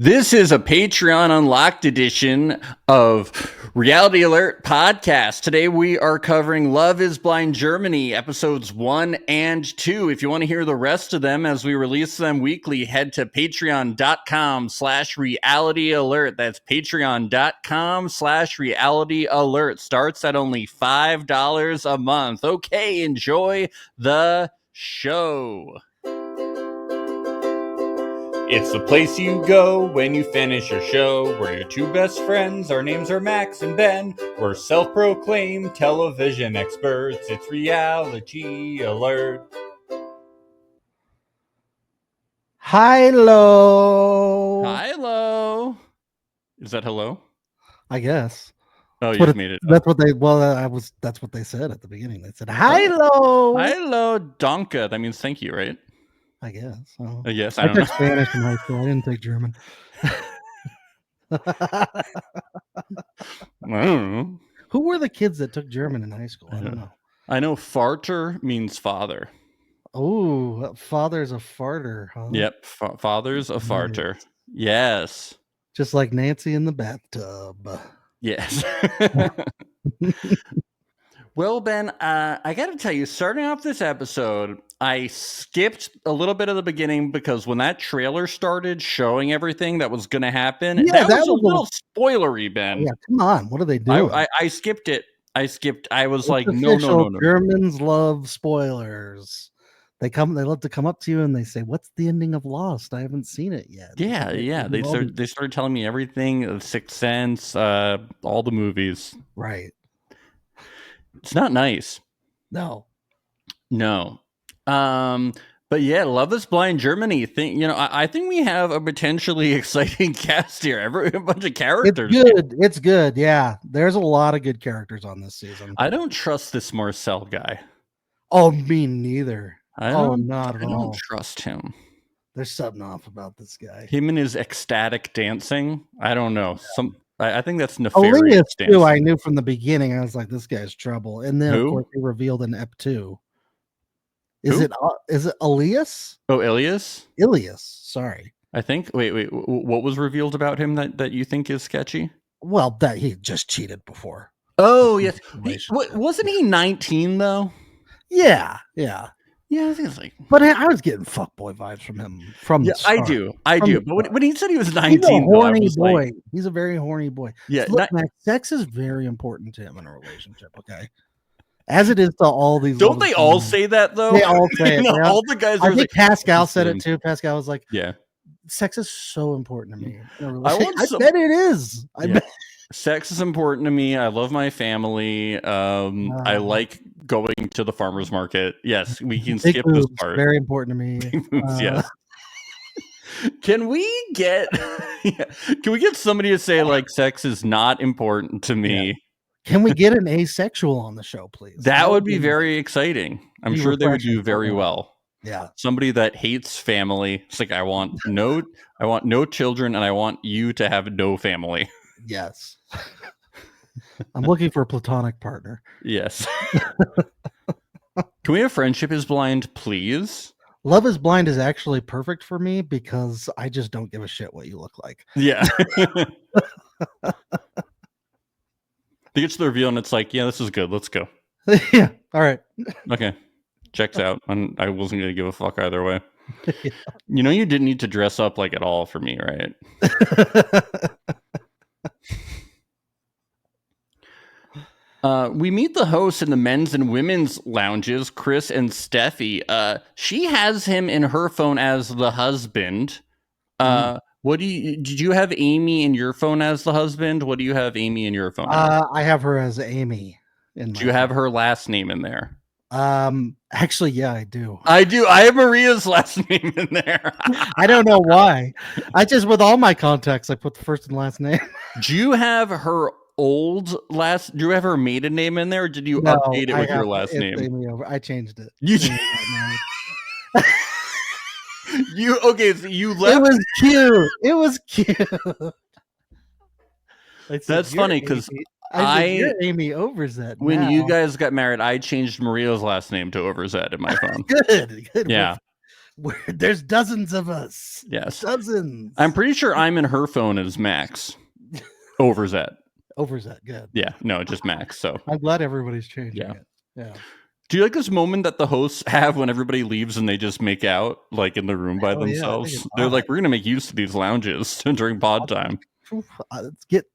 This is a Patreon Unlocked edition of Reality Alert Podcast. Today we are covering Love is Blind Germany, episodes 1 and 2. If you want to hear the rest of them as we release them weekly, head to patreon.com/realityalert. That's patreon.com/realityalert. Starts at only $5 a month. Okay, enjoy the show. It's the place you go when you finish your show. We're your two best friends. Our names are Max and Ben. We're self-proclaimed television experts. It's Reality Alert. Hi-lo. Hi-lo. Is that hello? I guess. Oh, you made it. That's what they. Well, that's what they said at the beginning. They said hi-lo. Hi-lo, Donka. That means thank you, right? I guess. So. Yes, I took Spanish in high school. I didn't take German. I don't know. Who were the kids that took German in high school? I don't know. I know farter means father. Oh, father's a farter, huh? Yep, father's a farter. Yes. Just like Nancy in the bathtub. Yes. Well, Ben, I got to tell you, starting off this episode, I skipped a little bit of the beginning because when that trailer started showing everything that was going to happen, that was a little spoilery, Ben. Yeah, come on. What are they doing? I skipped it. I was like, no. Germans love spoilers. They love to come up to you and they say, "What's the ending of Lost? I haven't seen it yet." Yeah. They started telling me everything, Sixth Sense, all the movies. Right. It's not nice. No. But yeah, Love is Blind Germany. I think we have a potentially exciting cast here. A bunch of characters. It's good. Yeah, there's a lot of good characters on this season. I don't trust this Marcel guy. Oh, me neither. I don't trust him. There's something off about this guy. Him and his ecstatic dancing. I don't know. I think that's nefarious. Elias too, I knew from the beginning. I was like, this guy's trouble. And then of course he revealed in Ep 2. Is it Elias? Oh, Ilias? Ilias, sorry. I think. Wait. What was revealed about him that you think is sketchy? Well, that he just cheated before. Oh, yes. Wasn't he 19 though? Yeah. Yeah, I think it's like. But I was getting fuckboy vibes from him. I do. But when he said he was 19, he's a horny boy. He's a very horny boy. Yeah. So look, Max, sex is very important to him in a relationship. Okay. As it is to all these. Don't they all say that though? They all say it. All the guys. I think Pascal said it too. Pascal was like, "Yeah, sex is so important to me." I bet it is. I bet. Sex is important to me. I love my family. I like going to the farmer's market. Yes, we can skip this part. Very important to me. Yes. Can we get somebody to say like sex is not important to me? Yeah. Can we get an asexual on the show, please? That would be very exciting. I'm sure they would do very well. Yeah. Somebody that hates family. It's like I want no children and I want you to have no family. Yes. I'm looking for a platonic partner. Yes. Can we have Friendship is Blind, please? Love is Blind is actually perfect for me because I just don't give a shit what you look like. Yeah. They get to the reveal and it's like, yeah, this is good. Let's go. Yeah. All right. Okay. Checks out. And I wasn't going to give a fuck either way. Yeah. You didn't need to dress up like at all for me, right? We meet the hosts in the men's and women's lounges, Chris and Steffi. She has him in her phone as the husband. Did you have Amy in your phone as the husband? What do you have Amy in your phone? I have her as Amy. Do you have her last name in there? Actually, yeah, I do. I have Maria's last name in there. I don't know why. With all my contacts, I put the first and last name. Do you have her do you have her maiden name in there, or did you update it with your last name? I changed it. So you left. It was cute. That's funny because you're Amy Overzet. When you guys got married, I changed Maria's last name to Overzet in my phone. Good. Yeah. There's dozens of us. Yes. Dozens. I'm pretty sure I'm in her phone as Max. Overzet. Overzet, good. Yeah, no, just Max. So I'm glad everybody's changing Yeah. it. Yeah. Do you like this moment that the hosts have when everybody leaves and they just make out like in the room by themselves? They're like, we're gonna make use of these lounges during pod time.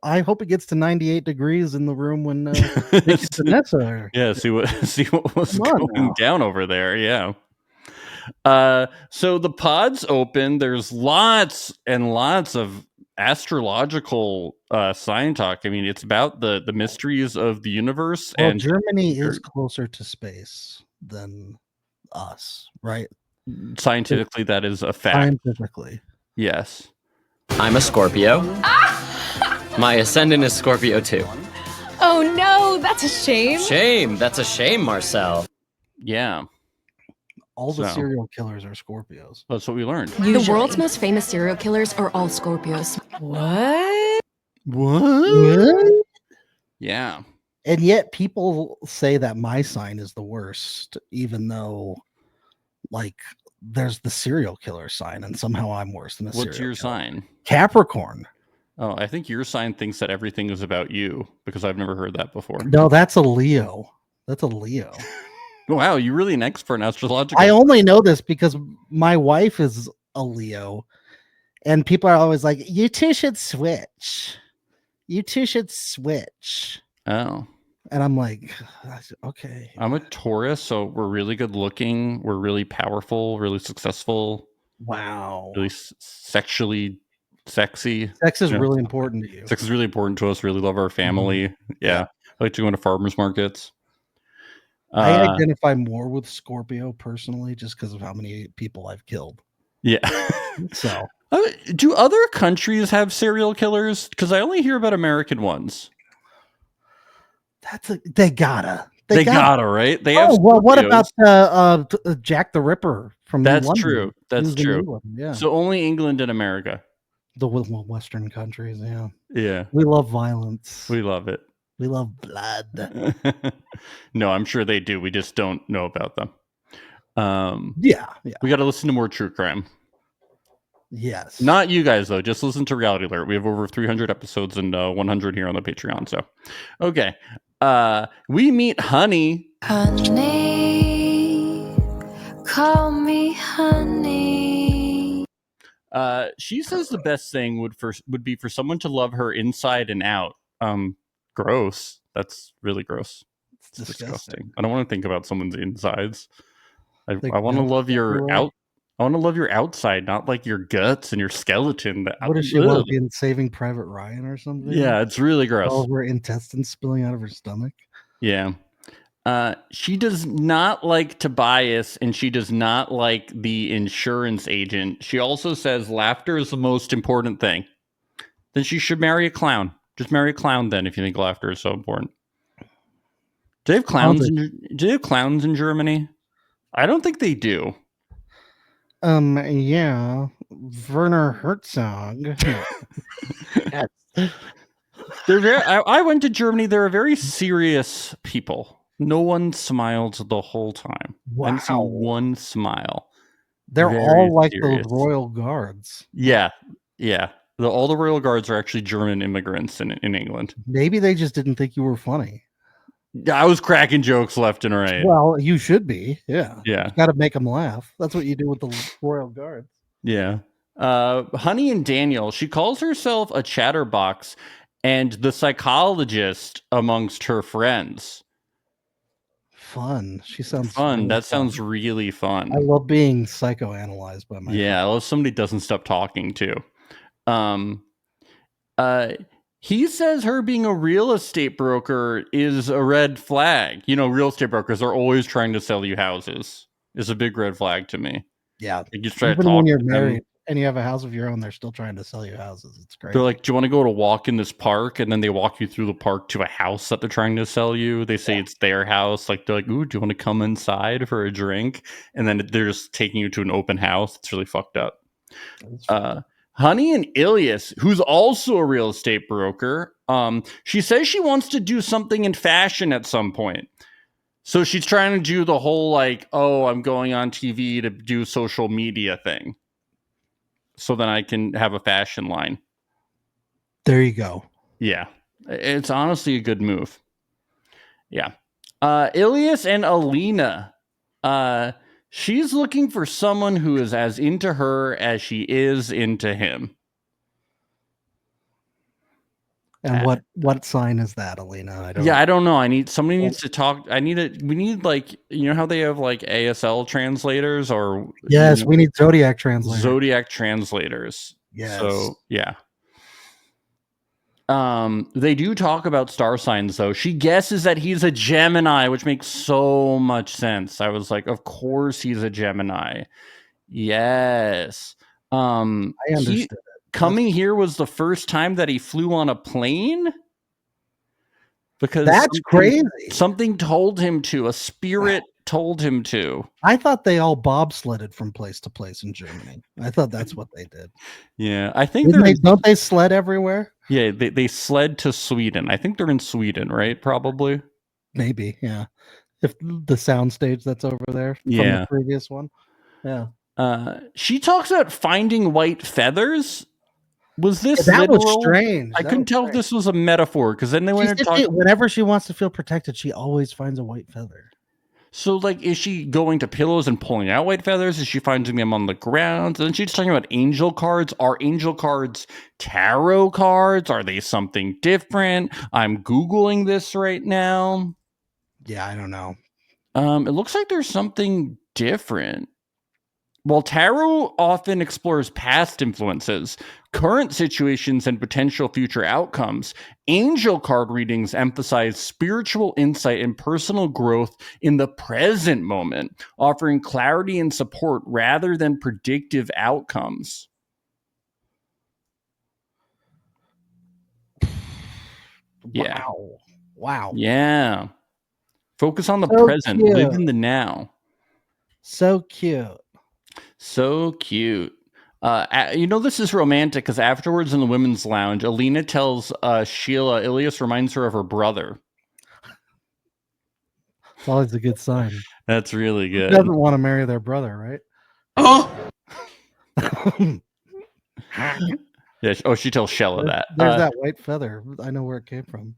I hope it gets to 98 degrees in the room when Vanessa. Yeah, see what was going down over there. Yeah. So the pods open. There's lots and lots of astrological sign talk. I mean, it's about the mysteries of the universe. Well, and Germany is closer to space than us, right? Scientifically, that is a fact. Scientifically. Yes. I'm a Scorpio. My ascendant is Scorpio too. Oh no, that's a shame. Shame. That's a shame, Marcel. Yeah. All the serial killers are Scorpios. That's what we learned. Usually. The world's most famous serial killers are all Scorpios. What? Yeah. And yet people say that my sign is the worst, even though like there's the serial killer sign and somehow I'm worse than a serial killer. What's your sign? Capricorn. Oh, I think your sign thinks that everything is about you because I've never heard that before. No, that's a Leo. That's a Leo. Wow, you're really an expert in astrological. I only know this because my wife is a Leo, and people are always like, "You two should switch. You two should switch." Oh, and I'm like, okay. I'm a Taurus, so we're really good looking. We're really powerful, really successful. Wow. Really sexually sexy. Sex is really important to you. Sex is really important to us. Really love our family. Mm-hmm. Yeah, I like to go into farmers markets. I identify more with Scorpio personally, just because of how many people I've killed. Yeah. So, do other countries have serial killers? Because I only hear about American ones. They gotta. They gotta, right? They have. Well, what about Jack the Ripper from That's London? True. That's true. England, yeah. So only England and America. The Western countries, yeah. Yeah. We love violence. We love it. We love blood. No, I'm sure they do. We just don't know about them. Yeah. We got to listen to more true crime. Yes. Not you guys, though. Just listen to Reality Alert. We have over 300 episodes and 100 here on the Patreon. So, okay. We meet Honey. Honey, call me honey. She says the best thing would be for someone to love her inside and out. Gross. That's really gross. It's disgusting. I don't want to think about someone's insides. I want to love your out. I want to love your outside, not like your guts and your skeleton. What does she want to be in Saving Private Ryan or something? Yeah, it's really gross. All of her intestines spilling out of her stomach. Yeah. She does not like Tobias, and she does not like the insurance agent. She also says laughter is the most important thing. Then she should marry a clown. Just marry a clown then if you think laughter is so important. Do they have clowns? Do they have clowns in Germany? I don't think they do. Yeah. Werner Herzog. Yes. They're very, I went to Germany. They're very serious people. No one smiled the whole time. Wow. I didn't see one smile. They're very all like serious. those royal guards. Yeah. All the royal guards are actually German immigrants in England. Maybe they just didn't think you were funny. I was cracking jokes left and right. Well, you should be. Yeah. Yeah. Got to make them laugh. That's what you do with the royal guards. Yeah. Honey and Daniel, she calls herself a chatterbox and the psychologist amongst her friends. Fun. She sounds fun. Really that fun. Sounds really fun. I love being psychoanalyzed by my friend. I love somebody doesn't stop talking too. He says her being a real estate broker is a red flag. You know, real estate brokers are always trying to sell you houses. It's a big red flag to me. Yeah. You just try Even to talk when you're to married them. and you have a house of your own, they're still trying to sell you houses. It's great. They're like, do you want to go to walk in this park? And then they walk you through the park to a house that they're trying to sell you. They say it's their house. Like, they're like, ooh, do you want to come inside for a drink? And then they're just taking you to an open house. It's really fucked up. Honey and Ilias, who's also a real estate broker, she says she wants to do something in fashion at some point. So she's trying to do the whole like, oh, I'm going on TV to do social media thing. So then I can have a fashion line. There you go. Yeah. It's honestly a good move. Yeah. Ilias and Alina. She's looking for someone who is as into her as she is into him. And what sign is that, Alina? I don't know. Somebody needs to talk. We need like, you know how they have like ASL translators or yes, we need Zodiac translators. Zodiac translators. Yes. So yeah. They do talk about star signs though. She guesses that he's a Gemini, which makes so much sense. I was like, of course he's a Gemini. Yes. I understood it. Coming here was the first time that he flew on a plane? Because that's crazy. Something told him to. A spirit told him to. I thought they all bobsledded from place to place in Germany. I thought that's what they did. Yeah, I think don't they sled everywhere? Yeah, they sled to Sweden. I think they're in Sweden, right? Probably. Maybe, yeah. If the soundstage that's over there from the previous one. Yeah. She talks about finding white feathers. Was this that literal? Was strange? I couldn't tell if this was a metaphor because then they went and talked. Whenever she wants to feel protected, she always finds a white feather. So, like, is she going to pillows and pulling out white feathers? Is she finding them on the ground? And then she's talking about angel cards. Are angel cards tarot cards? Are they something different? I'm Googling this right now. Yeah, I don't know. It looks like there's something different. While tarot often explores past influences, current situations, and potential future outcomes, angel card readings emphasize spiritual insight and personal growth in the present moment, offering clarity and support rather than predictive outcomes. Yeah. Wow. Yeah. Focus on the present. Cute. Live in the now. So cute. So cute. This is romantic because afterwards in the women's lounge, Alina tells Sheila Ilias reminds her of her brother. It's always a good sign. That's really good. Who doesn't want to marry their brother, right? Oh! Yeah. Oh, she tells Sheila that. There's that white feather. I know where it came from.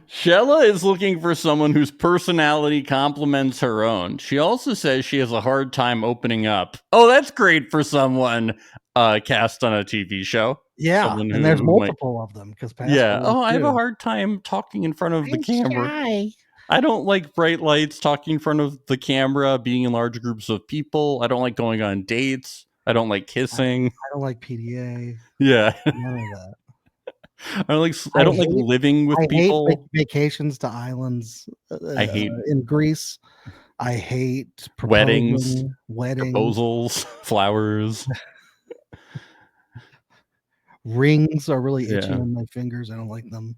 Sheila is looking for someone whose personality complements her own. She also says she has a hard time opening up. Oh, that's great for someone cast on a TV show. Yeah, and there's multiple of them. I have a hard time talking in front of the camera. Shy. I don't like bright lights, talking in front of the camera, being in large groups of people. I don't like going on dates. I don't like kissing. I don't like PDA. Yeah. None of that. I don't like living with people. I hate vacations to islands. I hate in Greece. I hate weddings, proposals, flowers. Rings are really itchy on my fingers. I don't like them.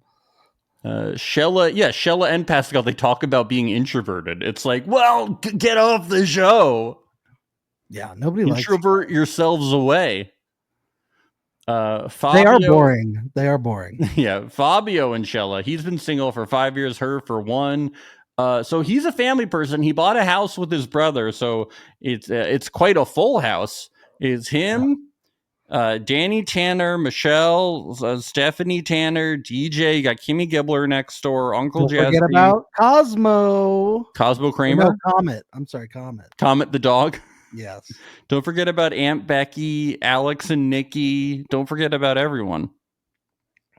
Sheila and Pascal, they talk about being introverted. It's like, well, get off the show. Yeah, nobody introvert yourselves away. Fabio, they are boring. Yeah, Fabio and Sheila. He's been single for 5 years, her for 1. So he's a family person. He bought a house with his brother, so it's quite a full house. It's him, Danny Tanner, Michelle, Stephanie Tanner, DJ. You got Kimmy Gibbler next door, Uncle Jesse. Forget about Cosmo Kramer. No, Comet. I'm sorry, Comet. Comet the dog. Yes. Don't forget about Aunt Becky, Alex and Nikki. Don't forget about everyone.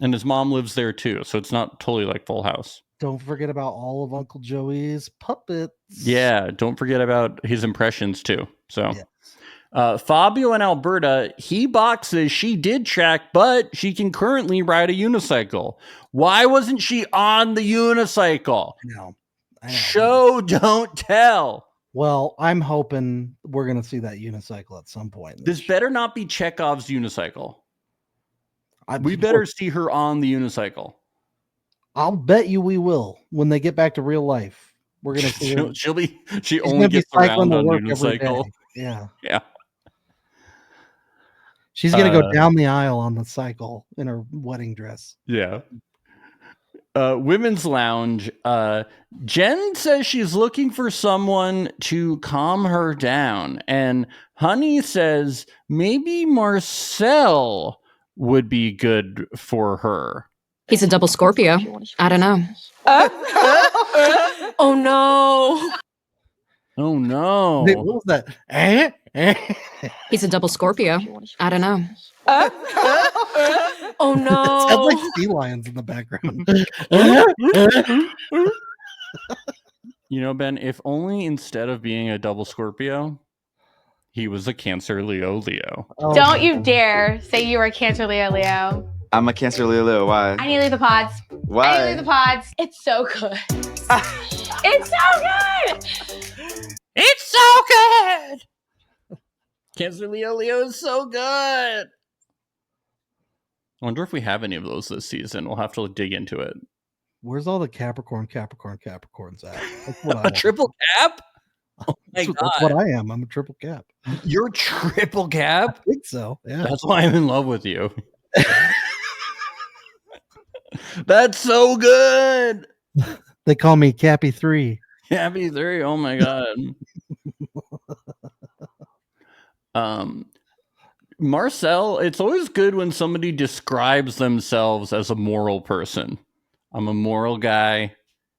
And his mom lives there too, so it's not totally like Full House. Don't forget about all of Uncle Joey's puppets. Yeah, don't forget about his impressions too. So, Fabio and Alberta, he boxes, she did track, but she can currently ride a unicycle. Why wasn't she on the unicycle? I know. Show, don't tell. Well, I'm hoping we're going to see that unicycle at some point. This better not be Chekhov's unicycle. We better see her on the unicycle. I'll bet you we will when they get back to real life. We're going to see she only gets around on unicycle. Yeah. Yeah. She's going to go down the aisle on the cycle in her wedding dress. Yeah. Women's Lounge. Jen says she's looking for someone to calm her down. And Honey says maybe Marcel would be good for her. He's a double Scorpio. I don't know. Oh no. Oh no. Wait, what was that? He's a double Scorpio. I don't know. Oh no. Sounds like sea lions in the background. You know, Ben, if only instead of being a double Scorpio, he was a Cancer Leo. Oh, Don't you dare say you are a Cancer Leo. I'm a Cancer Leo. Why? I need to leave the pods. I need to Why? leave the pods. It's so good. It's so good. It's so good. Cancer Leo is so good. I wonder if we have any of those this season. We'll have to dig into it. Where's all the Capricorns at? That's what I A want. triple cap? Oh my That's god. what I am. I'm a triple cap. You're triple cap? I think so. Yeah. That's why I'm in love with you. That's so good. They call me Cappy 3. Happy 3. Oh my god. Marcel, it's always good when somebody describes themselves as a moral person. I'm a moral guy.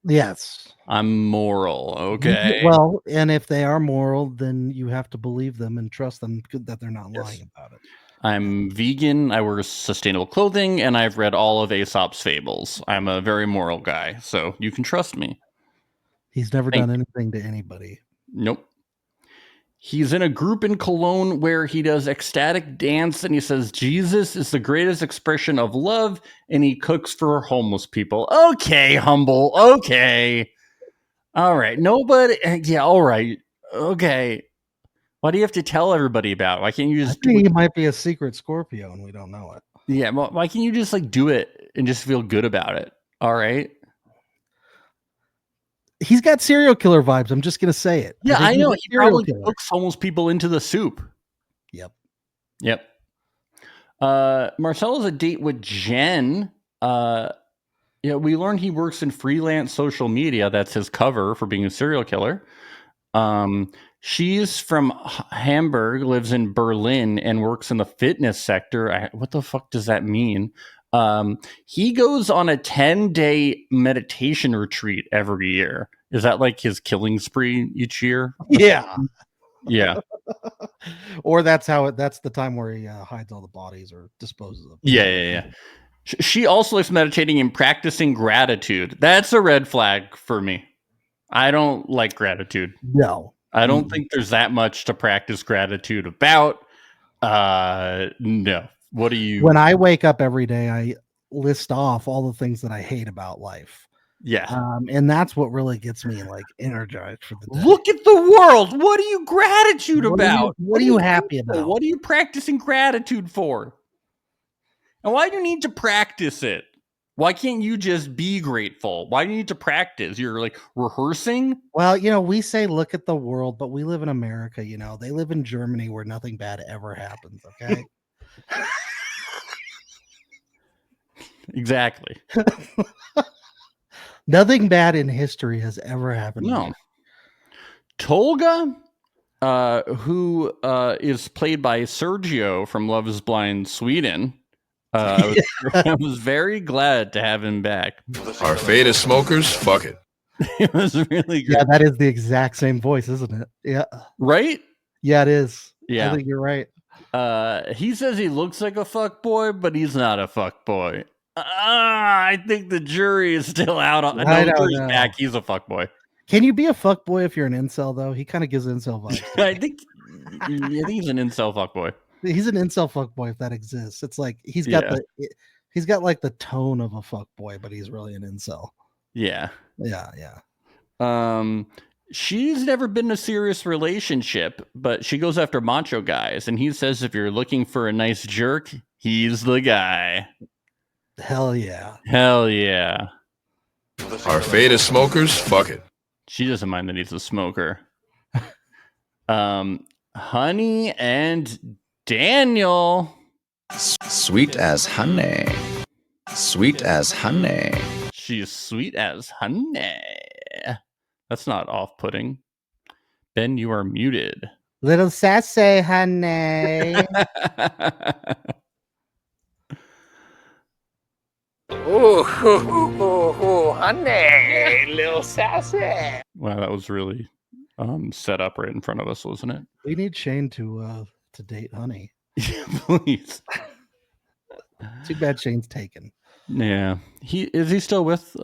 Yes. I'm moral. Okay. Well, and if they are moral, then you have to believe them and trust them that they're not Yes. lying about it. I'm vegan. I wear sustainable clothing, and I've read all of Aesop's fables. I'm a very moral guy, so you can trust me. He's never Thank done anything to anybody. Nope. He's in a group in Cologne where he does ecstatic dance and he says Jesus is the greatest expression of love and he cooks for homeless people. Okay, humble. Okay. All right. Nobody. Yeah. All right. Okay. Why do you have to tell everybody about it? Why can't you I just do think it? he might be a secret Scorpio and we don't know it. Yeah. Why can't you just like do it and just feel good about it? All right. He's got serial killer vibes. I'm just gonna say it. Yeah, think I he's know. a He serial probably killer. cooks homeless people into the soup. Yep. Yep. Marcel has a date with Jen. Yeah, we learned he works in freelance social media. That's his cover for being a serial killer. She's from Hamburg, lives in Berlin, and works in the fitness sector. What the fuck does that mean? He goes on a 10-day meditation retreat every year. Is that like his killing spree each year? Yeah. Yeah. Or that's the time where he hides all the bodies or disposes of them. Yeah. She also likes meditating and practicing gratitude. That's a red flag for me. I don't like gratitude. No. I don't think there's that much to practice gratitude about. No. What do you? When I wake up every day, I list off all the things that I hate about life. Yeah. And that's what really gets me like energized for the day. Look at the world. What are you gratitude What are you- about? what are you happy grateful? about? What are you practicing gratitude for? And why do you need to practice it? Why can't you just be grateful? Why do you need to practice? You're like rehearsing? Well, we say look at the world, but we live in America, They live in Germany where nothing bad ever happens, okay? Exactly. Nothing bad in history has ever happened. No. Tolga, who is played by Sergio from Love is Blind Sweden. I was very glad to have him back. Our fate as smokers, fuck it. It was really good. Yeah, that is the exact same voice, isn't it? Yeah. Right? Yeah, it is. Yeah. I think you're right. He says he looks like a fuck boy, but he's not a fuck boy. I think the jury is still out on. I No, the don't jury's know. back. He's a fuck boy. Can you be a fuck boy if you're an incel though? He kind of gives incel vibes. I think he's an incel fuck boy. He's an incel fuck boy if that exists. It's like he's got like the tone of a fuck boy, but he's really an incel. Yeah. Yeah. She's never been in a serious relationship, but she goes after macho guys, and he says if you're looking for a nice jerk, he's the guy. Hell yeah. Hell yeah. Our fate as smokers, fuck it. She doesn't mind that he's a smoker. Honey and Daniel. Sweet as honey. Sweet as honey. She's sweet as honey. That's not off-putting. Ben, you are muted. Little sassy, honey. Ooh, honey, little sassy. Wow, that was really set up right in front of us, wasn't it? We need Shane to date Honey. Yeah, please. Too bad Shane's taken. Yeah. Is he still with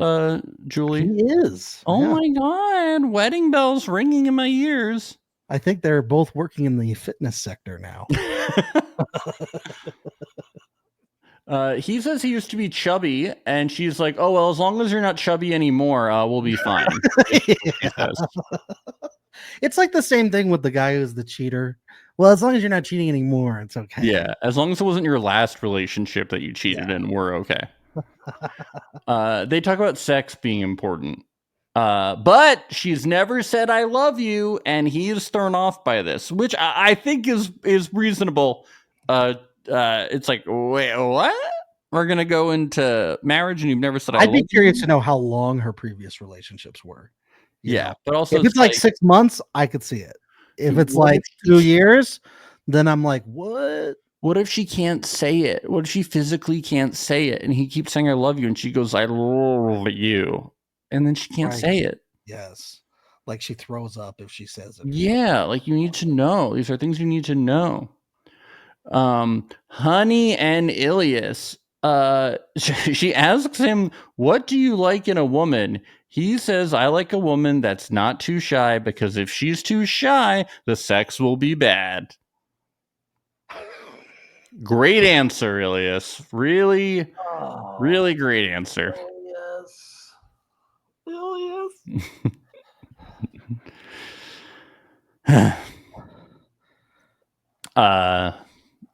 Julie? He is. Oh yeah. my god, wedding bells ringing in my ears. I think they're both working in the fitness sector now. He says he used to be chubby, and she's like, "Oh well, as long as you're not chubby anymore, we'll be fine." Yeah. It's like the same thing with the guy who's the cheater. Well, as long as you're not cheating anymore, it's okay. Yeah, as long as it wasn't your last relationship that you cheated in, we're okay. They talk about sex being important, but she's never said "I love you," and he is thrown off by this, which I think is reasonable. It's like, wait, what? We're gonna go into marriage, and you've never said "I love you"? I'd be curious to know how long her previous relationships were. you Yeah, know? but also If it's like 6 months, I could see it. If it's What like if 2 years, then I'm like, what? What if she can't say it? What if she physically can't say it, and he keeps saying "I love you," and she goes "I love you," and then she can't Right. say it? Yes. Like she throws up if she says it. Yeah, like you need to know. These are things you need to know. Honey and Ilias. She asks him, "What do you like in a woman?" He says, "I like a woman that's not too shy, because if she's too shy, the sex will be bad." Great answer, Ilias. Really, really great answer.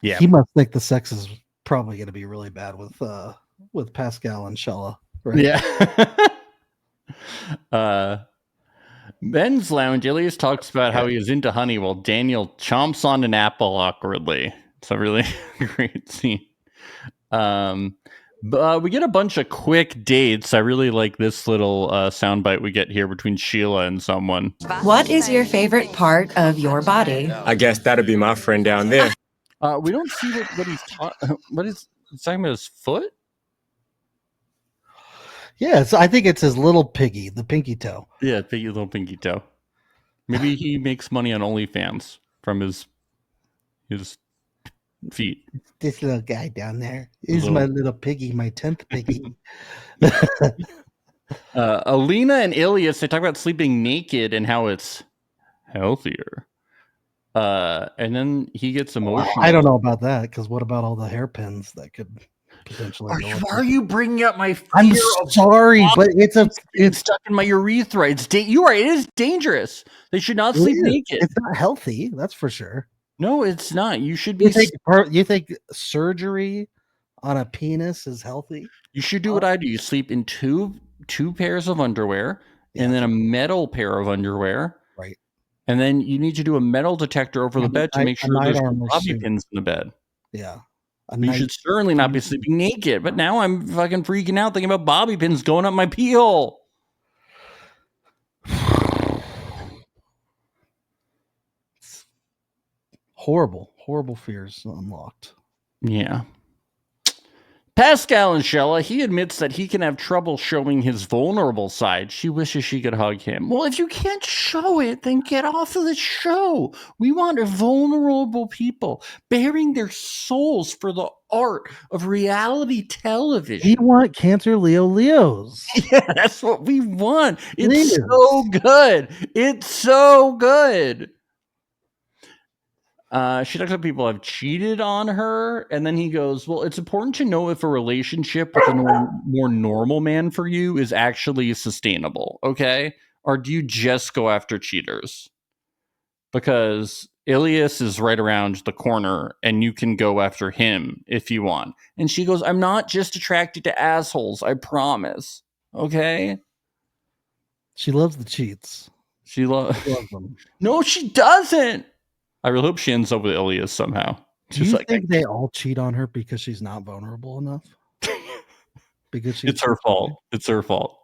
Yeah. He must think the sex is probably going to be really bad with Pascal and Shella. Right? Yeah. Ben's Lounge, Ilias talks about how he is into honey while Daniel chomps on an apple awkwardly. It's a really great scene. But we get a bunch of quick dates. I really like this little soundbite we get here between Sheila and someone. What is your favorite part of your body? I guess that'd be my friend down there. We don't see what he's talking. What is he's talking about? His foot? Yeah, I think it's his little piggy, the pinky toe. Yeah, little pinky toe. Maybe he makes money on OnlyFans from his feet. This little guy down there is my little piggy, my 10th piggy. Alina and Ilias, they talk about sleeping naked and how it's healthier. And then he gets emotional. I don't know about that, because what about all the hairpins that could potentially Are you bringing up my fear? I'm sorry, but it's stuck in my urethra. You're right. It is dangerous. They should not sleep naked. It's not healthy, that's for sure. No, it's not. You should be. You think surgery on a penis is healthy? You should do what I do. You sleep in two pairs of underwear, and then a metal pair of underwear. Right. And then you need to do a metal detector over the bed to make sure there's no bobby pins in the bed. Yeah. You should certainly not be sleeping naked. But now I'm fucking freaking out thinking about bobby pins going up my pee hole. Horrible fears unlocked. Yeah. Pascal and Shella, he admits that he can have trouble showing his vulnerable side. She wishes she could hug him. Well, if you can't show it, then get off of the show. We want vulnerable people bearing their souls for the art of reality television. We want Cancer Leos. Yeah, that's what we want. It's so good. It's so good. She talks about people have cheated on her, and then he goes, well, it's important to know if a relationship with a more normal man for you is actually sustainable, okay? Or do you just go after cheaters? Because Ilias is right around the corner, and you can go after him if you want. And she goes, I'm not just attracted to assholes, I promise, okay? She loves the cheats. She loves them. No, she doesn't! I really hope she ends up with Ilias somehow. Do you think they all cheat on her because she's not vulnerable enough? because she's It's her fault. It's her fault.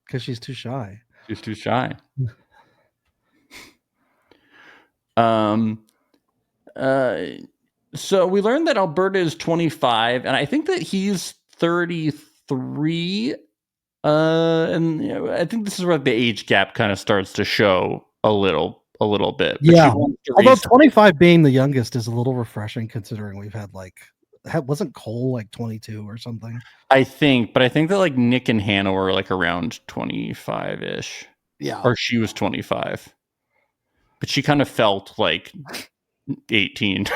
because she's too shy. She's too shy. Um. So we learned that Alberta is 25, and I think that he's 33. And I think this is where the age gap kind of starts to show a little bit. But Yeah. she wants to Although raise- 25 being the youngest is a little refreshing considering we've had wasn't Cole like 22 or something? I think that like Nick and Hannah were like around 25-ish. Yeah. Or she was 25. But she kind of felt like 18.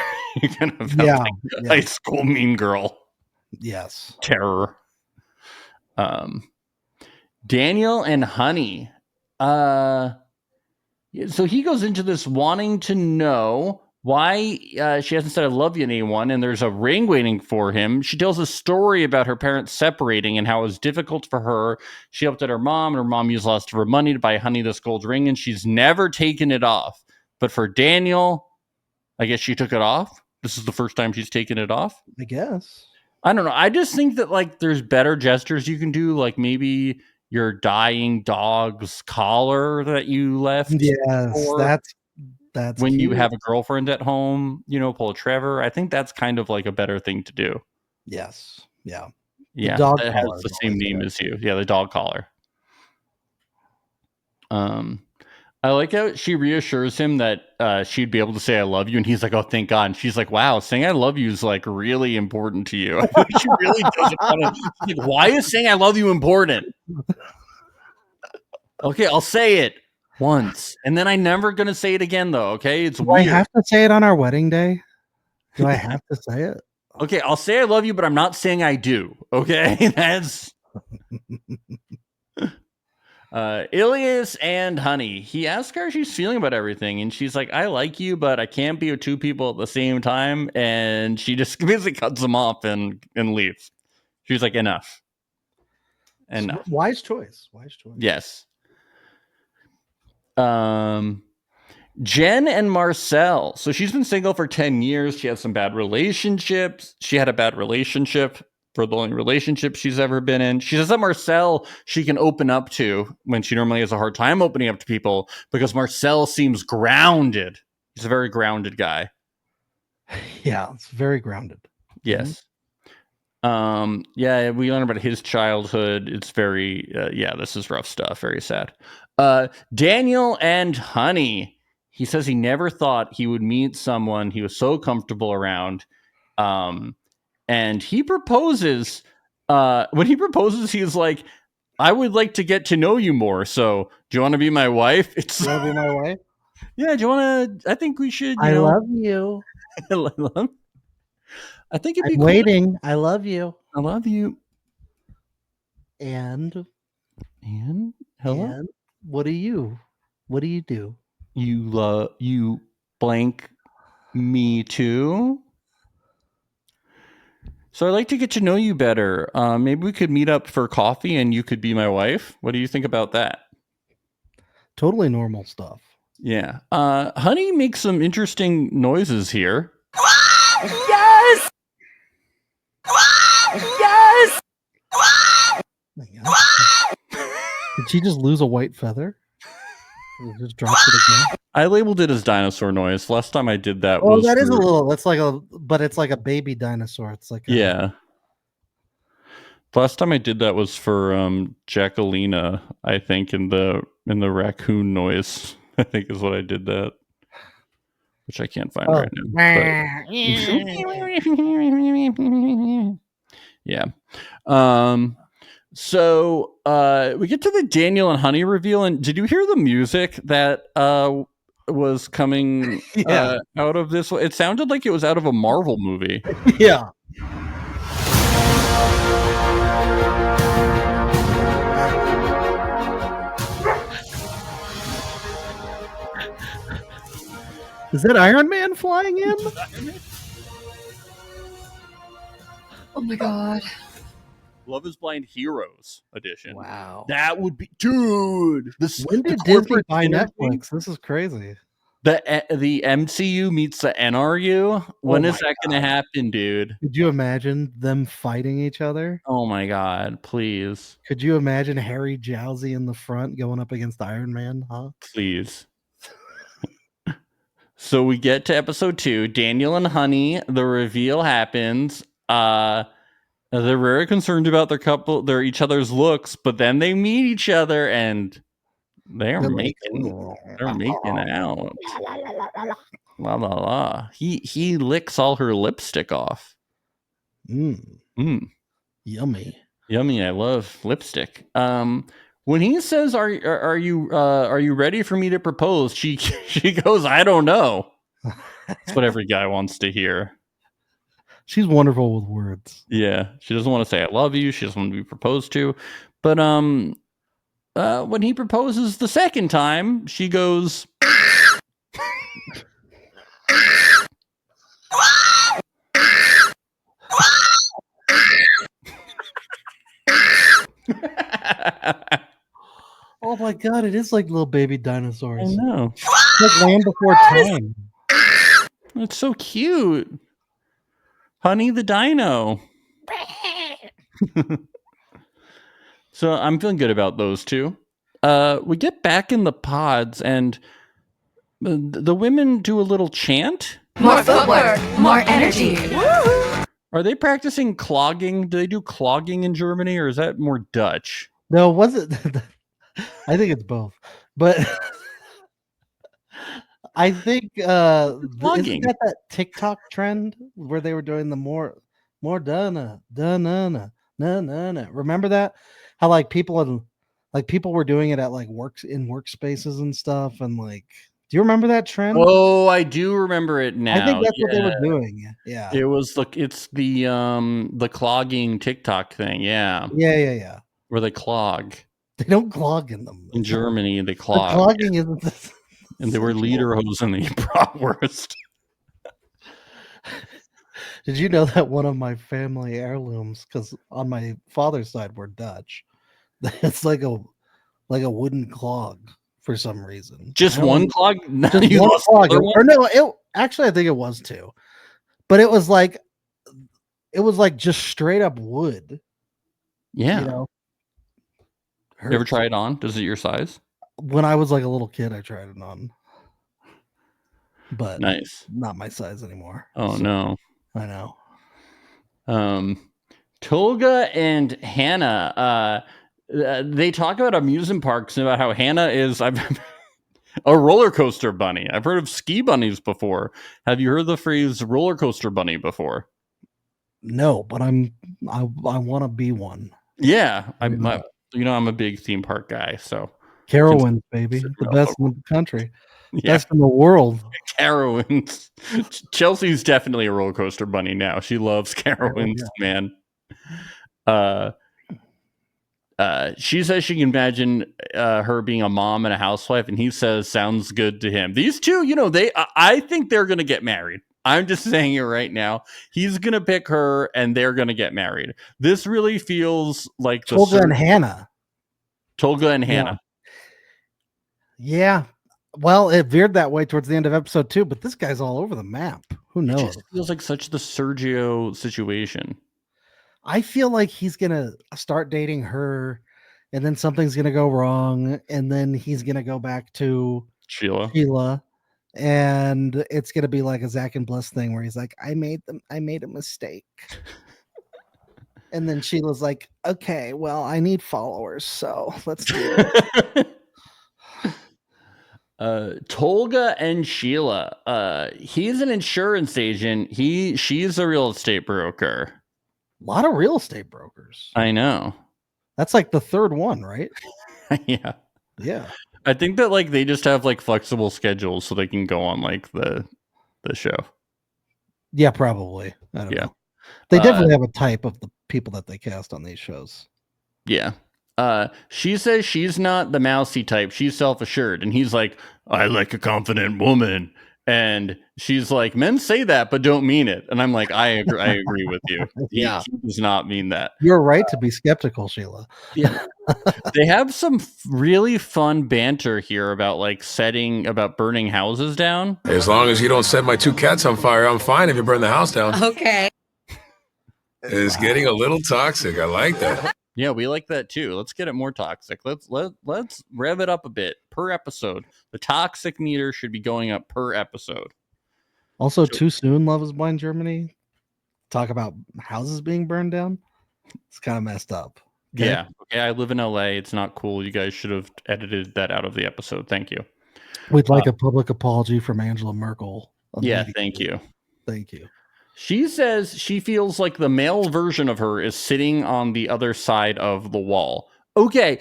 You kind of felt Yeah, like yeah. high school mean girl Yes. terror. Daniel and Honey. So he goes into this wanting to know why she hasn't said I love you to anyone, and there's a ring waiting for him. She tells a story about her parents separating and how it was difficult for her. She helped out her mom, and her mom used lots of her money to buy Honey this gold ring, and she's never taken it off. But for Daniel, I guess she took it off. This is the first time she's taken it off. I guess. I don't know. I just think that like there's better gestures you can do, like maybe your dying dog's collar that you left. Yes, or that's when you cute. have a girlfriend at home, pull a Trevor. I think that's kind of like a better thing to do. Yes. Yeah. Yeah, dog that has collar the is same always name good. as you. Yeah, the dog collar. I like how she reassures him that she'd be able to say I love you, and he's like, oh, thank God. And she's like, wow, saying I love you is like really important to you. I think she really doesn't want to. Like, why is saying I love you important? Okay, I'll say it once, and then I'm never gonna say it again, though. Okay, it's Do I weird. have to say it on our wedding day? Do I have to say it? Okay, I'll say I love you, but I'm not saying I do. Okay, that's Ilias and Honey. He asks her how she's feeling about everything, and she's like, I like you, but I can't be with two people at the same time. And she just basically cuts him off and leaves. She's like, enough. Enough. Wise choice. Yes. Jen and Marcel. So she's been single for 10 years. She has some bad relationships. She had a bad relationship for the only relationship she's ever been in. She says that Marcel she can open up to when she normally has a hard time opening up to people because Marcel seems grounded. He's a very grounded guy. Yeah, it's very grounded. Yes. Yeah, we learn about his childhood. It's very, this is rough stuff. Very sad. Daniel and Honey. He says he never thought he would meet someone he was so comfortable around. And he proposes. When he proposes, he's like, I would like to get to know you more. So do you want to be my wife? It's You want to be my wife? Yeah, do you want to? I think we should. I love you. I think it'd be I'm cool. waiting. I love you. I love you. And hello. And what do you? What do you do? You blank me too. So I'd like to get to know you better. Maybe we could meet up for coffee and you could be my wife. What do you think about that? Totally normal stuff. Yeah. Honey makes some interesting noises here. Yes! Yes! Did she just lose a white feather? Just dropped it again. I labeled it as dinosaur noise. Last time I did that Oh, was that is a for- little. That's like but it's like a baby dinosaur. It's like Yeah. Last time I did that was for Jacquelina, I think, in the raccoon noise. I think is what I did that. Which I can't find right now. But... yeah. So we get to the Daniel and Honey reveal, and did you hear the music that was coming out of this? It sounded like it was out of a Marvel movie. Yeah. Is that Iron Man flying in? Oh my god. Love is Blind Heroes edition. Wow. That would be, dude. When did Disney buy Netflix? This is crazy. The MCU meets the NRU. When Oh is my that going to happen, dude? Could you imagine them fighting each other? Oh my god, please. Could you imagine Harry Jowsey in the front going up against Iron Man? Huh? Please. So we get to episode 2, Daniel and Honey, the reveal happens. They're very concerned about their each other's looks, but then they meet each other and they're making out. La la la. He licks all her lipstick off. Yummy. Yummy. I love lipstick. When he says, "Are you ready for me to propose?" She goes, "I don't know." That's what every guy wants to hear. She's wonderful with words. Yeah, she doesn't want to say "I love you." She doesn't want to be proposed to. But when he proposes the second time, she goes. Oh my god, it is like little baby dinosaurs. I know. It's like Land Before Time. It's so cute. Honey the Dino. So I'm feeling good about those two. We get back in the pods and the women do a little chant. More footwork, more energy. Are they practicing clogging? Do they do clogging in Germany or is that more Dutch? No, was it? I think it's both. But I think isn't that TikTok trend where they were doing the more dana. Remember that? How like people were doing it at like workspaces and stuff, and like, do you remember that trend? Oh, I do remember it now. I think that's what they were doing. Yeah. It's the clogging TikTok thing. Yeah. Yeah. Where they clog. They don't clog in them. In Germany, they clog. The clogging isn't this. And they were lederhosen and they bratwurst. Did you know that one of my family heirlooms, because on my father's side we're Dutch, it's like a wooden clog for some reason. Just one clog? Just one clog. Or no, actually I think it was two. But it was like just straight up wood. Yeah. You know? You ever try it on? Does it your size? When I was like a little kid, I tried it on. But nice. Not my size anymore. Oh, so, no. I know. Tolga and Hannah, they talk about amusement parks and about how Hannah is a roller coaster bunny. I've heard of ski bunnies before. Have you heard the phrase roller coaster bunny before? No, but I want to be one. Yeah, I'm a big theme park guy, so Carowinds, baby, the best in the country, best in the world. Carowinds. Chelsea's definitely a roller coaster bunny now. She loves Carowinds, man. She says she can imagine her being a mom and a housewife, and he says sounds good to him. These two, I think they're gonna get married. I'm just saying it right now. He's gonna pick her, and they're gonna get married. This really feels like Tolga and Hannah. Tolga and Hannah. Yeah. Well, it veered that way towards the end of episode 2, but this guy's all over the map. Who knows? It just feels like such the Sergio situation. I feel like he's gonna start dating her, and then something's gonna go wrong, and then he's gonna go back to Sheila, and it's gonna be like a Zach and Bliss thing where he's like, I made a mistake. And then Sheila's like, okay, well, I need followers, so let's do it. Tolga and Sheila. He's an insurance agent. She's a real estate broker. A lot of real estate brokers. I know. That's like the third one, right? Yeah. Yeah. I think that like they just have like flexible schedules so they can go on like the show. Yeah, probably. I don't know. They definitely have a type of the people that they cast on these shows. Yeah. She says she's not the mousy type. She's self-assured. And he's like, I like a confident woman. And she's like, men say that, but don't mean it. And I'm like, I agree with you. He does not mean that. You're right to be skeptical, Sheila. Yeah. They have some really fun banter here about about burning houses down. As long as you don't set my 2 cats on fire, I'm fine if you burn the house down. Okay. It's getting a little toxic. I like that. Yeah, we like that too. Let's get it more toxic. Let's rev it up a bit per episode. The toxic meter should be going up per episode. Also, too soon, Love is Blind Germany. Talk about houses being burned down. It's kind of messed up. Okay? Yeah. Okay. I live in LA. It's not cool. You guys should have edited that out of the episode. Thank you. We'd like a public apology from Angela Merkel. Yeah. Thank you. Thank you. She says she feels like the male version of her is sitting on the other side of the wall. Okay.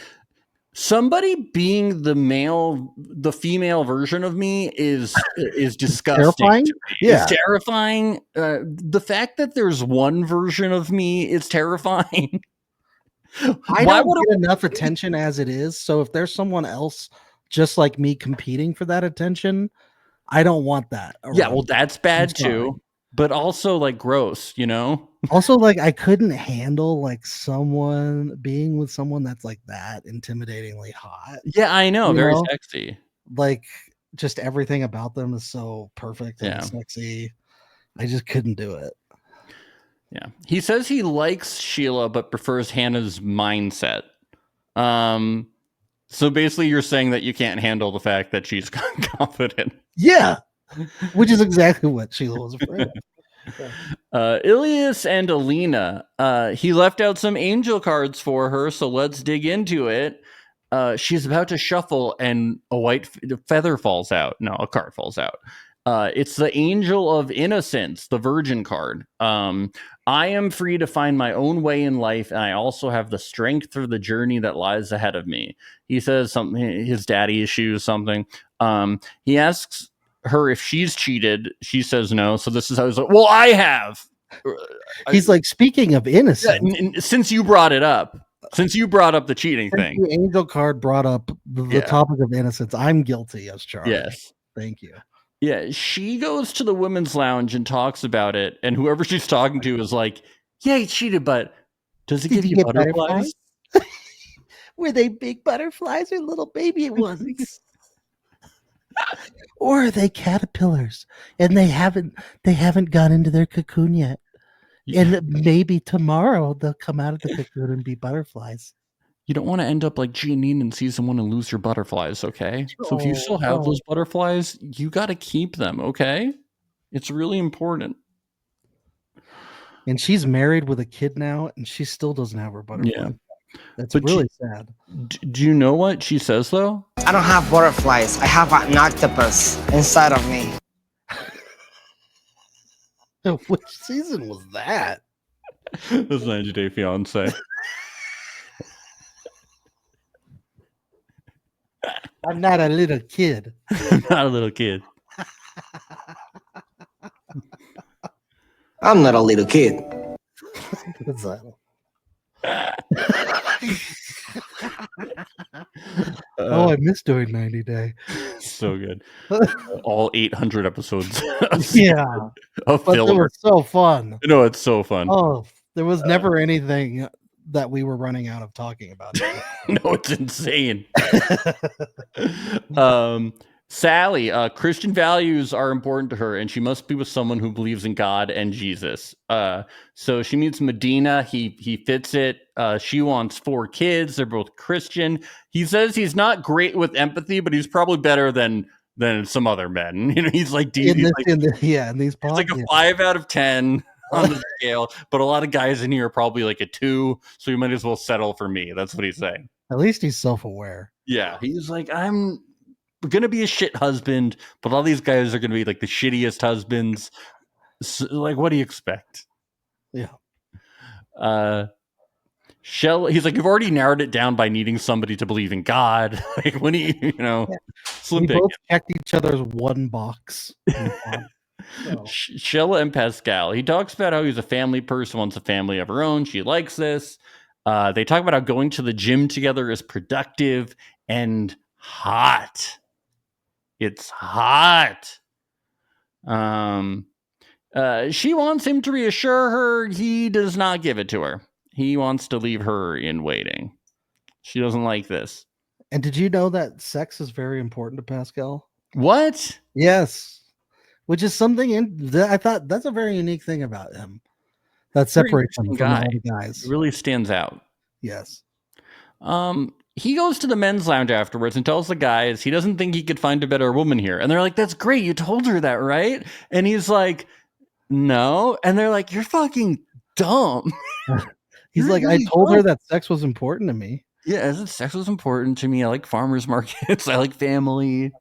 Somebody being the female version of me is disgusting. Terrifying? Yeah. It's terrifying. The fact that there's one version of me is terrifying. I don't get enough attention as it is. So if there's someone else just like me competing for that attention, I don't want that. Yeah, well, that's bad too. But also like gross, you know? Also, like I couldn't handle like someone being with someone that's like that intimidatingly hot. Yeah, I know. Very sexy. Like just everything about them is so perfect and sexy. I just couldn't do it. Yeah. He says he likes Sheila but prefers Hannah's mindset. So basically you're saying that you can't handle the fact that she's confident. Yeah. Which is exactly what Sheila was afraid of. Ilias and Alina, he left out some angel cards for her, so let's dig into it. She's about to shuffle and a white feather falls out. No, a card falls out. It's the Angel of Innocence, the Virgin card. I am free to find my own way in life, and I also have the strength for the journey that lies ahead of me. He says something, his daddy issues, something. He asks her if she's cheated. She says no. So this is how he's like, well, I have. He's like, speaking of innocence. Since you brought it up. Since you brought up the cheating thing. The angel card brought up the topic of innocence. I'm guilty as charged. Yes. Thank you. Yeah, she goes to the women's lounge and talks about it, and whoever she's talking to is like, yeah, he cheated, but does it give you butterflies? Were they big butterflies or little baby ones? Or are they caterpillars and they haven't gone into their cocoon yet? Yeah. And maybe tomorrow they'll come out of the cocoon and be butterflies. You don't want to end up like Giannine in season 1 and lose your butterflies, okay? So if you still have those butterflies, you got to keep them, okay? It's really important. And she's married with a kid now, and she still doesn't have her butterfly. Yeah. That's really sad. Do you know what she says, though? I don't have butterflies. I have an octopus inside of me. Which season was that? This 90 Day Fiance. I'm not a little kid. I'm not a little kid. I'm not a little kid. What's that? I missed doing 90 Day. So good. All 800 episodes. Yeah. Of but it was so fun. No, it's so fun. Oh, there was never anything that we were running out of talking about. No, it's insane. Sally, Christian values are important to her, and she must be with someone who believes in God and Jesus. So she meets Medina. He fits it. She wants 4 kids. They're both Christian. He says he's not great with empathy, but he's probably better than some other men. You know, he's like, in these pods, like a 5 out of 10 on the scale. But a lot of guys in here are probably like a 2, so you might as well settle for me. That's what he's saying. At least he's self-aware. Yeah, he's like, I'm gonna be a shit husband, but all these guys are gonna be like the shittiest husbands. So, like, what do you expect? Yeah. He's like, you've already narrowed it down by needing somebody to believe in God. Like, when we both checked each other's one box. Shella and Pascal. He talks about how he's a family person, wants a family of her own. She likes this. They talk about how going to the gym together is productive and hot. It's hot. She wants him to reassure her. He does not give it to her. He wants to leave her in waiting. She doesn't like this. And did you know that sex is very important to Pascal? What? Yes. Which is something I thought that's a very unique thing about him. That separates him from all the guys. It really stands out. Yes. He goes to the men's lounge afterwards and tells the guys he doesn't think he could find a better woman here. And they're like, that's great. You told her that, right? And he's like, no. And they're like, you're fucking dumb. He's like, I told her that sex was important to me. Yeah, sex was important to me. I like farmers markets. I like family.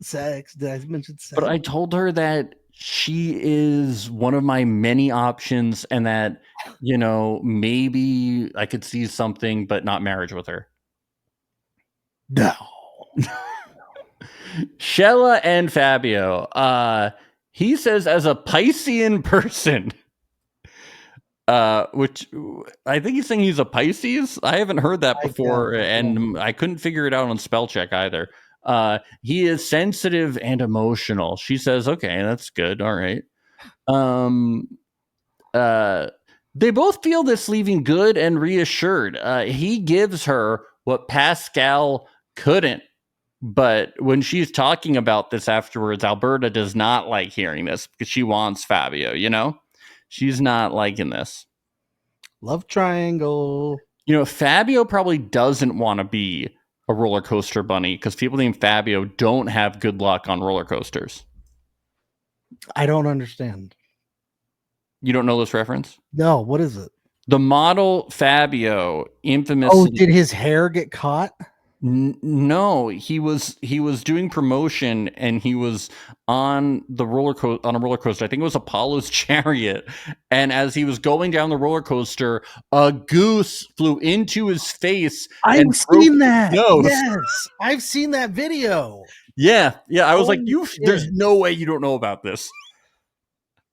Sex. Did I mention sex? But I told her that she is one of my many options and that, maybe I could see something, but not marriage with her. No. Shella and Fabio. He says, as a Piscean person, which I think he's saying he's a Pisces. I haven't heard that before, and I couldn't figure it out on spell check either. He is sensitive and emotional. She says, okay, that's good. All right. They both feel this leaving good and reassured. He gives her what Pascal couldn't. But when she's talking about this afterwards, Alberta does not like hearing this because she wants Fabio, She's not liking this. Love triangle. Fabio probably doesn't want to be a roller coaster bunny because people named Fabio don't have good luck on roller coasters. I don't understand. You don't know this reference? No, what is it? The model Fabio, infamous. Oh, did his hair get caught? No, he was doing promotion and he was on a roller coaster. I think it was Apollo's Chariot. And as he was going down the roller coaster, a goose flew into his face. I've seen that. Yes, I've seen that video. Yeah. I was there's no way you don't know about this.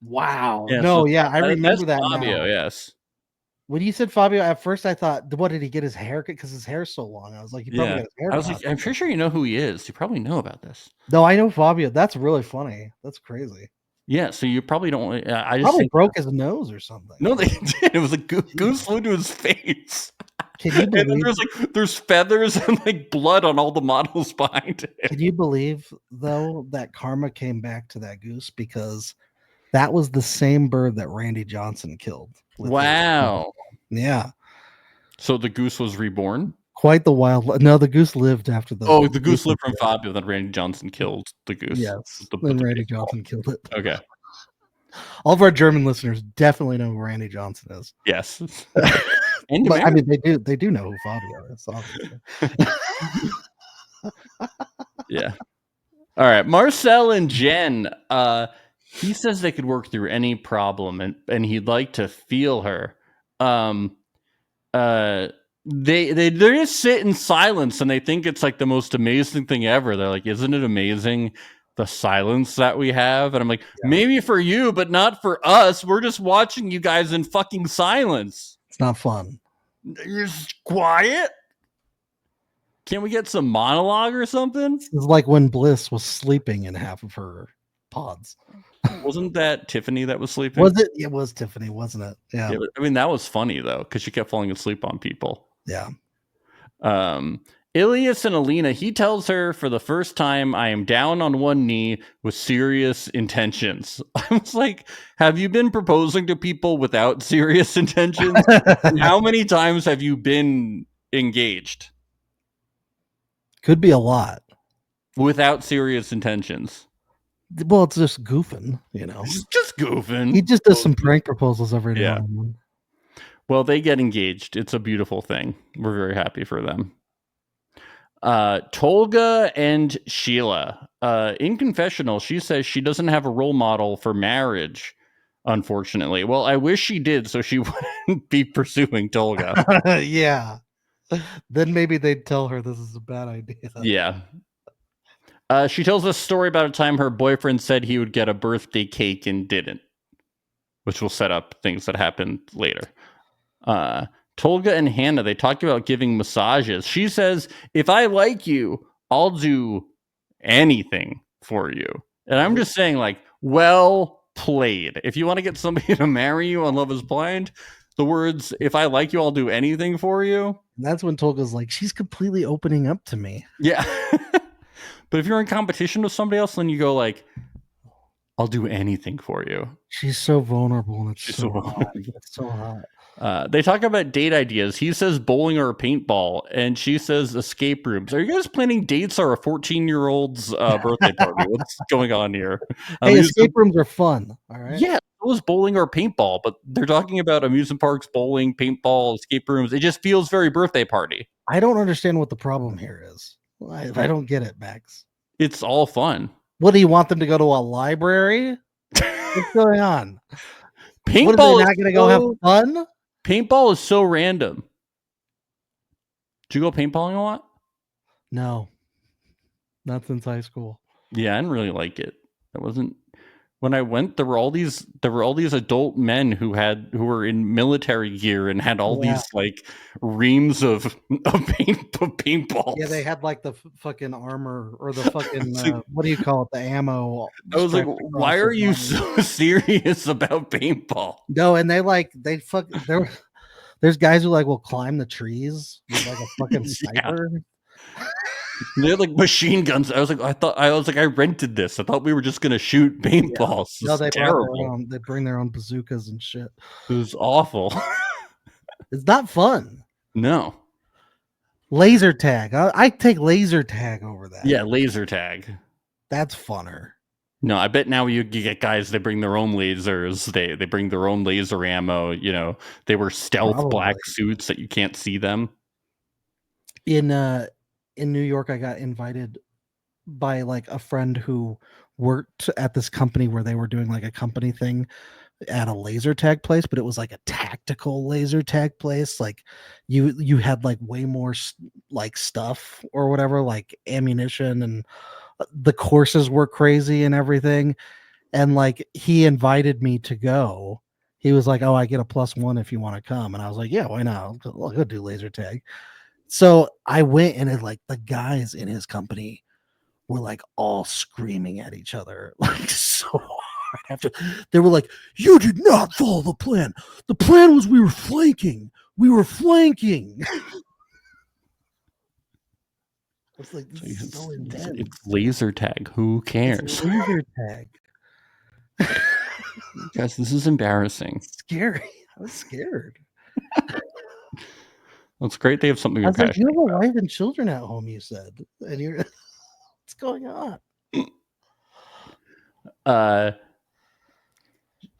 Wow. Yeah, I remember that Fabio, now. Yes. When you said Fabio, at first I thought, what did he get his haircut? Because his hair's so long. I was like, he probably got his hair. I was like, I'm pretty sure you know who he is. You probably know about this. No, I know Fabio. That's really funny. That's crazy. Yeah, so you probably don't. I just probably broke his nose or something. No, they did. It was a goose flew to his face. Can you believe? And then there's feathers and blood on all the models behind it. Can you believe though that karma came back to that goose because that was the same bird that Randy Johnson killed? Wow. Yeah. So the goose was reborn? Quite the wild. No, the goose lived after the. Oh, the goose lived from Fabio. Then Randy Johnson killed the goose. Yes. Then Randy Johnson killed it. Okay. All of our German listeners definitely know who Randy Johnson is. Yes. But, I mean, they do know who Fabio is, obviously. Yeah. All right. Marcel and Jen. He says they could work through any problem and he'd like to feel her. They just sit in silence and they think it's like the most amazing thing ever. They're like, isn't it amazing the silence that we have? And I'm like, maybe for you, but not for us. We're just watching you guys in fucking silence. It's not fun. You're just quiet. Can't we get some monologue or something? It's like when Bliss was sleeping in half of her pods. Wasn't that Tiffany that was sleeping? Was it? It was Tiffany, wasn't it? Yeah. I mean, that was funny though, because she kept falling asleep on people. Yeah. Ilias and Alina, he tells her for the first time, I am down on one knee with serious intentions. I was like, have you been proposing to people without serious intentions? How many times have you been engaged? Could be a lot. Without serious intentions. Well, it's just goofing, Just goofing. He just does some prank proposals every now and then. Well, they get engaged. It's a beautiful thing. We're very happy for them. Tolga and Sheila. In confessional, she says she doesn't have a role model for marriage, unfortunately. Well, I wish she did, so she wouldn't be pursuing Tolga. Yeah. Then maybe they'd tell her this is a bad idea. Yeah. She tells a story about a time her boyfriend said he would get a birthday cake and didn't, which will set up things that happened later. Tolga and Hannah, they talk about giving massages. She says, if I like you, I'll do anything for you. And I'm just saying, like, Well played. If you want to get somebody to marry you on Love is Blind, the words, if I like you, I'll do anything for you. And that's when Tolga's like, she's completely opening up to me. Yeah. But if you're in competition with somebody else, then you go like, I'll do anything for you. She's so vulnerable, and it's so hot. It's so hot. They talk about date ideas. He says bowling or paintball, and she says escape rooms. Are you guys planning dates or a 14-year-old's birthday party? What's going on here? Hey, escape rooms are fun. All right. Yeah, it was bowling or paintball, but they're talking about amusement parks, bowling, paintball, escape rooms. It just feels very birthday party. I don't understand what the problem here is. I don't get it, Max. It's all fun. What do you want them to go to a library? What's going on? Paintball what, are they not going to go have fun? Paintball is so random. Did you go paintballing a lot? No, not since high school. Yeah, I didn't really like it. It wasn't. When I went, there were all these adult men who were in military gear and had all these like reams of paintballs. Yeah, they had like the fucking armor or the fucking what do you call it? The ammo. I was like, why are you so serious about paintball? No, and there's guys who like will climb the trees with like a fucking sniper. They had like machine guns. I was like, I rented this. I thought we were just gonna shoot paintballs. Yeah. No, they bring their own bazookas and shit. It was awful. It's not fun. No. Laser tag. I take laser tag over that. Yeah, laser tag. That's funner. No, I bet now you get guys. They bring their own lasers. They bring their own laser ammo. You know, they wear stealth black suits that you can't see them. In New York, I got invited by like a friend who worked at this company where they were doing like a company thing at a laser tag place, but it was like a tactical laser tag place. Like you had like way more like stuff or whatever, like ammunition, and the courses were crazy and everything. And like he invited me to go. He was like, "Oh, I get a +1 if you want to come." And I was like, "Yeah, why not? I'll go do laser tag." So I went, and like the guys in his company were like all screaming at each other, like so hard. After they were like, "You did not follow the plan. The plan was we were flanking. We were flanking." It's like, this is so intense. It's laser tag. Who cares? It's laser tag. Guys, this is embarrassing. It's scary. I was scared. Well, it's great they have something. I was like, you have a wife and children at home, you said, and you're what's going on?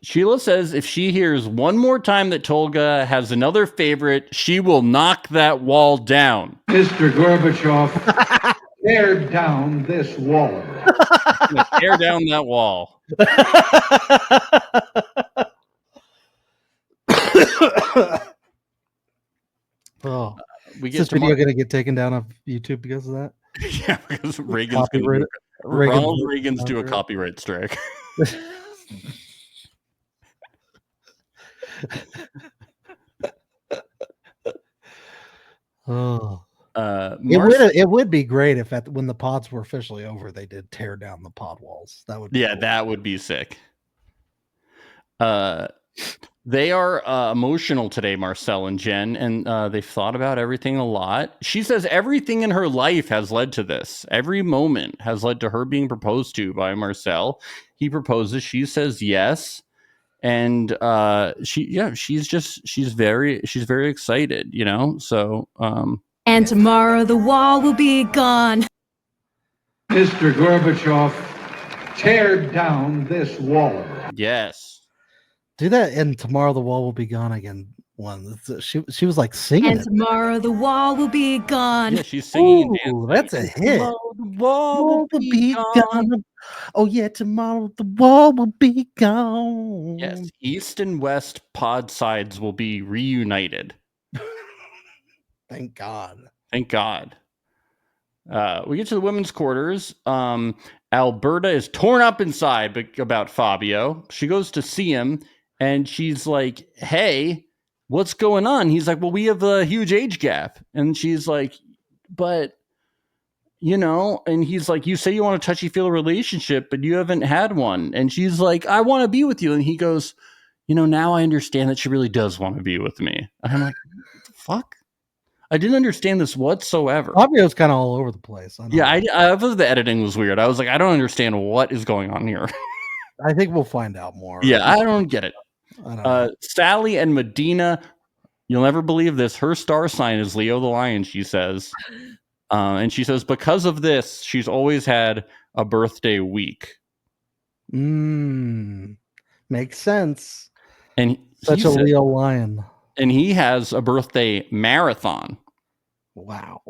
Sheila says if she hears one more time that Tolga has another favorite, she will knock that wall down. Mr. Gorbachev, tear down this wall. Tear down that wall. Oh, is this video going to get taken down off YouTube because of that? Yeah, because Ronald Reagan's do a copyright strike. Oh, it would be great if when the pods were officially over, they did tear down the pod walls. That would be cool. That would be sick. They are emotional today, Marcel and Jen, and they've thought about everything a lot. She says everything in her life has led to this. Very moment has led to her being proposed to by Marcel. He proposes. She says yes. And she's very excited, you know? So, and tomorrow the wall will be gone. Mr. Gorbachev, tear down this wall. Yes. Do that, and tomorrow the wall will be gone again. She was like singing. And tomorrow the wall will be gone. Yeah, she's singing. Ooh, that's a hit. Tomorrow the wall will be gone. Oh yeah, tomorrow the wall will be gone. Yes, East and West pod sides will be reunited. Thank God. Thank God. We get to the women's quarters. Alberta is torn up inside about Fabio. She goes to see him, and she's like, "Hey, what's going on?" He's like, "Well, we have a huge age gap." And she's like, "But and he's like, you say you want a touchy-feely relationship, but you haven't had one. And she's like, I want to be with you. And he goes, now I understand that she really does want to be with me. And I'm like, what the fuck? I didn't understand this whatsoever. Fabio's kind of all over the place. I thought the editing was weird. I was like, I don't understand what is going on here. I think we'll find out more. Yeah, I don't get it. I don't know. Sally and Medina, you'll never believe this. Her star sign is Leo the Lion, she says. And she says, because of this, she's always had a birthday week. Makes sense. And such a Leo lion. And he has a birthday marathon. Wow.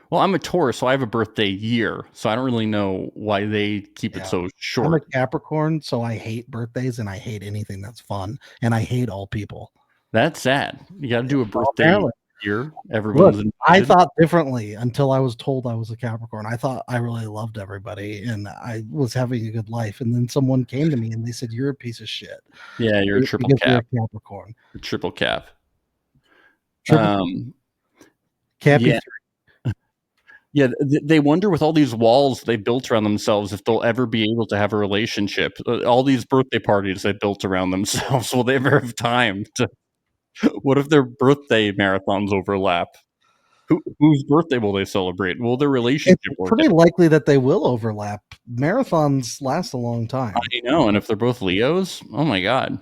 Well, I'm a Taurus, so I have a birthday year. So I don't really know why they keep it so short. I'm a Capricorn, so I hate birthdays and I hate anything that's fun. And I hate all people. That's sad. You got to do a birthday year. Everyone's I thought differently until I was told I was a Capricorn. I thought I really loved everybody and I was having a good life. And then someone came to me and they said, "You're a piece of shit." Yeah, you're a triple cap. You're a Capricorn. A triple cap. Cappy. Yeah, they wonder with all these walls they built around themselves if they'll ever be able to have a relationship. All these birthday parties they built around themselves, will they ever have time to? What if their birthday marathons overlap? Whose birthday will they celebrate? Will their relationship? It's pretty likely that they will overlap. Marathons last a long time. I know, and if they're both Leos, oh my god.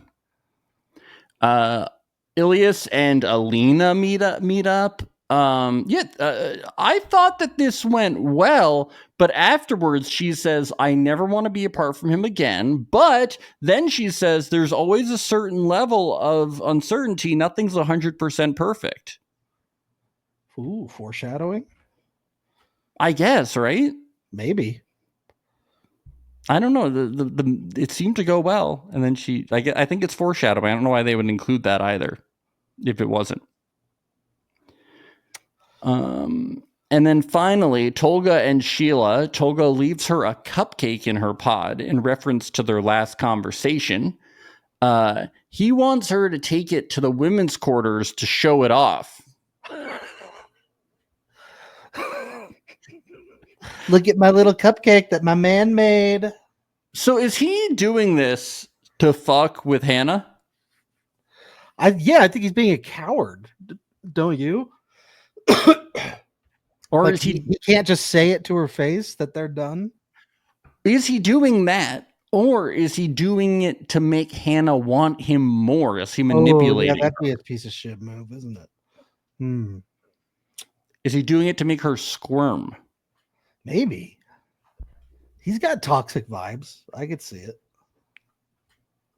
Ilias and Alina meet up. I thought that this went well, but afterwards she says, I never want to be apart from him again. But then she says there's always a certain level of uncertainty. Nothing's 100% perfect. Ooh, foreshadowing? I guess, right? Maybe. I don't know. It seemed to go well. And then I think it's foreshadowing. I don't know why they would include that either, if it wasn't. And then finally, Tolga and Sheila. Tolga leaves her a cupcake in her pod in reference to their last conversation. He wants her to take it to the women's quarters to show it off. Look at my little cupcake that my man made. So is he doing this to fuck with Hannah? I think he's being a coward. Don't you? Or like is he can't just say it to her face that they're done? Is he doing that? Or is he doing it to make Hannah want him more? Is he manipulating? Yeah, that'd be a piece of shit move, isn't it? Is he doing it to make her squirm? Maybe. He's got toxic vibes. I could see it.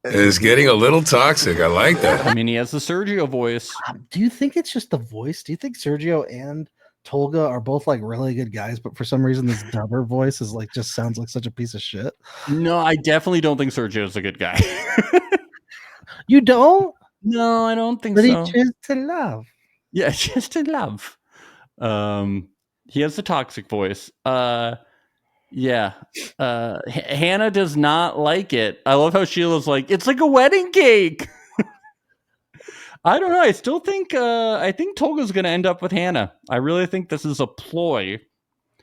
It's getting a little toxic. I like that. I mean, he has the Sergio voice. Do you think it's just the voice? Do you think Sergio and Tolga are both like really good guys, but for some reason this dubber voice is like just sounds like such a piece of shit? No, I definitely don't think Sergio's a good guy. You don't? No, I don't think so. But he chose to love. Yeah, just to love. He has the toxic voice. Hannah does not like it. I love how Sheila's like, it's like a wedding cake. I don't know. I still think I think Tolga's going to end up with Hannah. I really think this is a ploy.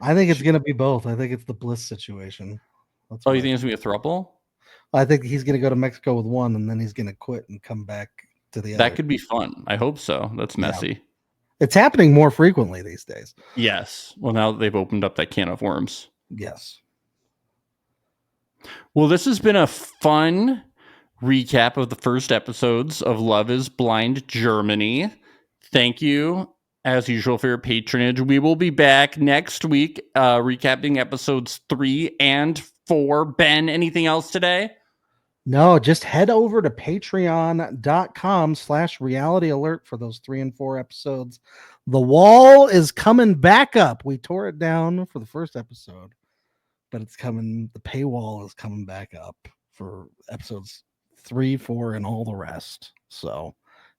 I think it's going to be both. I think it's the Bliss situation. You think it's going to be a throuple? I think he's going to go to Mexico with one, and then he's going to quit and come back to the other. That could be fun. I hope so. That's messy. Yeah. It's happening more frequently these days. Yes. Well, now that they've opened up that can of worms. Yes. Well, this has been a fun recap of the first episodes of Love is Blind Germany. Thank you, as usual, for your patronage. We will be back next week recapping episodes 3 and 4. Ben, anything else today? No, just head over to patreon.com/reality alert for those 3 and 4 episodes. The wall is coming back up. We tore it down for the first episode, but it's coming. The paywall is coming back up for episodes 3, 4, and all the rest. So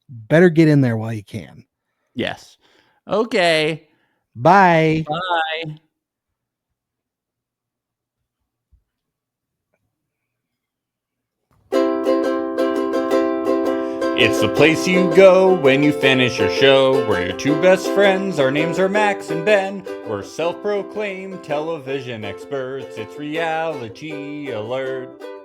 better get in there while you can. Yes. Okay. Bye. Bye. It's the place you go when you finish your show. We're your two best friends, our names are Max and Ben. We're self-proclaimed television experts, it's Reality Alert.